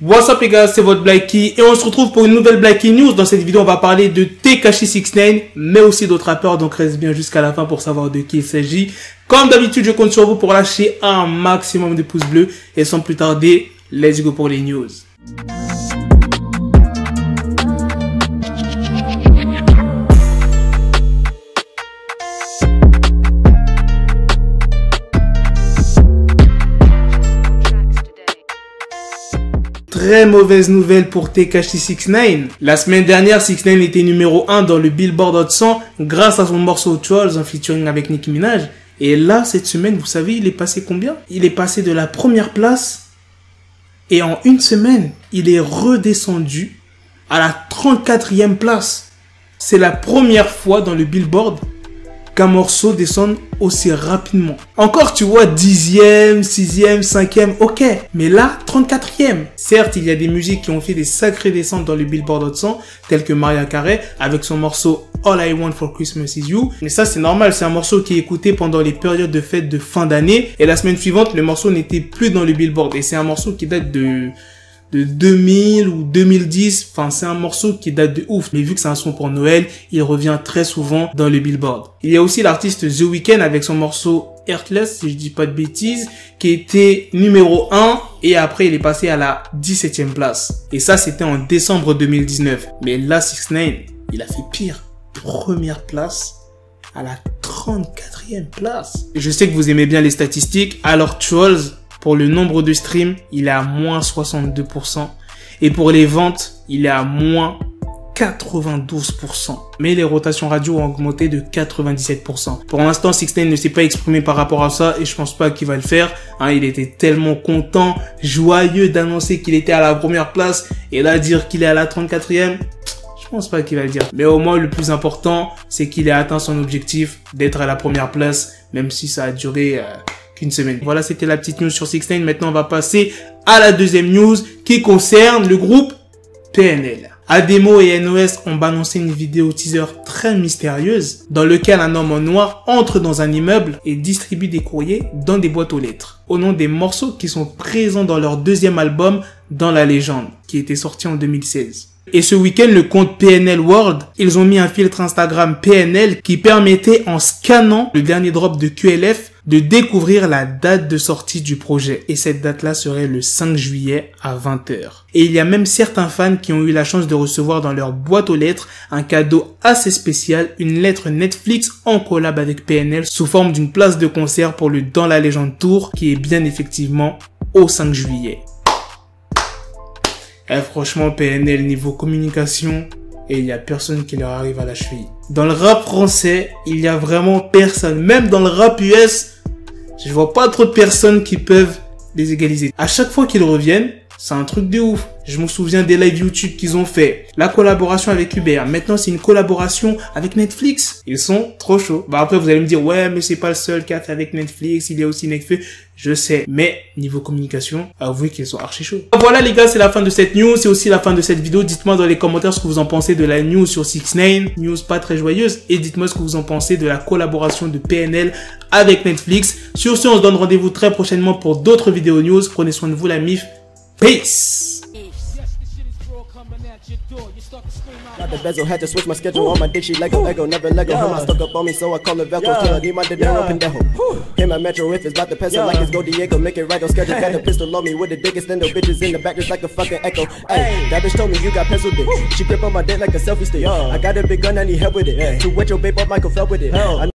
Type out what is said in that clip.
What's up les gars, c'est votre Blacky et on se retrouve pour une nouvelle Blacky News. Dans cette vidéo, on va parler de Tekashi 69, mais aussi d'autres rappeurs, donc reste bien jusqu'à la fin pour savoir de qui il s'agit. Comme d'habitude, je compte sur vous pour lâcher un maximum de pouces bleus et sans plus tarder, let's go pour les news. Très mauvaise nouvelle pour Tekashi 69. La semaine dernière, 69 était numéro 1 dans le Billboard Hot 100 grâce à son morceau Trolls en featuring avec Nicki Minaj. Et là, cette semaine, vous savez, il est passé combien? Il est passé de la première place et en une semaine, il est redescendu à la 34e place. C'est la première fois dans le Billboard qu'un morceau descend aussi rapidement. Encore, tu vois, 10e, 6e, 5e, ok. Mais là, 34e. Certes, il y a des musiques qui ont fait des sacrées descentes dans le Billboard Hot 100, telles que Mariah Carey, avec son morceau All I Want for Christmas Is You. Mais ça, c'est normal, c'est un morceau qui est écouté pendant les périodes de fête de fin d'année. Et la semaine suivante, le morceau n'était plus dans le Billboard. Et c'est un morceau qui date de 2000 ou 2010, enfin c'est un morceau qui date de ouf, mais vu que c'est un son pour Noël, il revient très souvent dans le Billboard. Il y a aussi l'artiste The Weeknd avec son morceau Heartless, si je dis pas de bêtises, qui était numéro 1 et après il est passé à la 17e place. Et ça c'était en décembre 2019. Mais là 69, il a fait pire. Première place à la 34e place. Et je sais que vous aimez bien les statistiques, alors Trolls, pour le nombre de streams, il est à moins 62%. Et pour les ventes, il est à moins 92%. Mais les rotations radio ont augmenté de 97%. Pour l'instant, 69 ne s'est pas exprimé par rapport à ça et je pense pas qu'il va le faire. Il était tellement content, joyeux d'annoncer qu'il était à la première place et là dire qu'il est à la 34e. Je pense pas qu'il va le dire. Mais au moins, le plus important, c'est qu'il ait atteint son objectif d'être à la première place, même si ça a duré qu'une semaine. Voilà, c'était la petite news sur 69. Maintenant, on va passer à la deuxième news qui concerne le groupe PNL. Ademo et NOS ont balancé une vidéo teaser très mystérieuse dans lequel un homme en noir entre dans un immeuble et distribue des courriers dans des boîtes aux lettres au nom des morceaux qui sont présents dans leur deuxième album Dans la légende qui était sorti en 2016. Et ce week-end, le compte PNL World, ils ont mis un filtre Instagram PNL qui permettait, en scannant le dernier drop de QLF, de découvrir la date de sortie du projet. Et cette date-là serait le 5 juillet à 20 h. Et il y a même certains fans qui ont eu la chance de recevoir dans leur boîte aux lettres un cadeau assez spécial, une lettre Netflix en collab avec PNL sous forme d'une place de concert pour le Dans la légende tour qui est bien effectivement au 5 juillet. Franchement, PNL niveau communication, et il y a personne qui leur arrive à la cheville. Dans le rap français, il y a vraiment personne. Même dans le rap US, je vois pas trop de personnes qui peuvent les égaliser. À chaque fois qu'ils reviennent, c'est un truc de ouf. Je me souviens des lives YouTube qu'ils ont fait. La collaboration avec Uber. Maintenant, c'est une collaboration avec Netflix. Ils sont trop chauds. Bah après, vous allez me dire, ouais, mais c'est pas le seul qui a fait avec Netflix. Il y a aussi Netflix. Je sais. Mais, niveau communication, avouez qu'ils sont archi chauds. Voilà, les gars, c'est la fin de cette news. C'est aussi la fin de cette vidéo. Dites-moi dans les commentaires ce que vous en pensez de la news sur 69. News pas très joyeuse. Et dites-moi ce que vous en pensez de la collaboration de PNL avec Netflix. Sur ce, on se donne rendez-vous très prochainement pour d'autres vidéos news. Prenez soin de vous, la MIF. Peace. Got the bezel, had to switch my schedule on my dick, she Lego, never Lego. Him, I stuck up on me, so I call it Velcro. Till I need my dinero pendejo. Him, my metro, if it's about the peso, like it's Go Diego, make it right on schedule. Got the pistol on me with the dick, extendo bitches in the back, just like a fucking echo. Hey, that bitch told me you got pencil dick. She grip on my dick like a selfie stick. I got a big gun, I need help with it. To wet your babe up, Michael fell with it.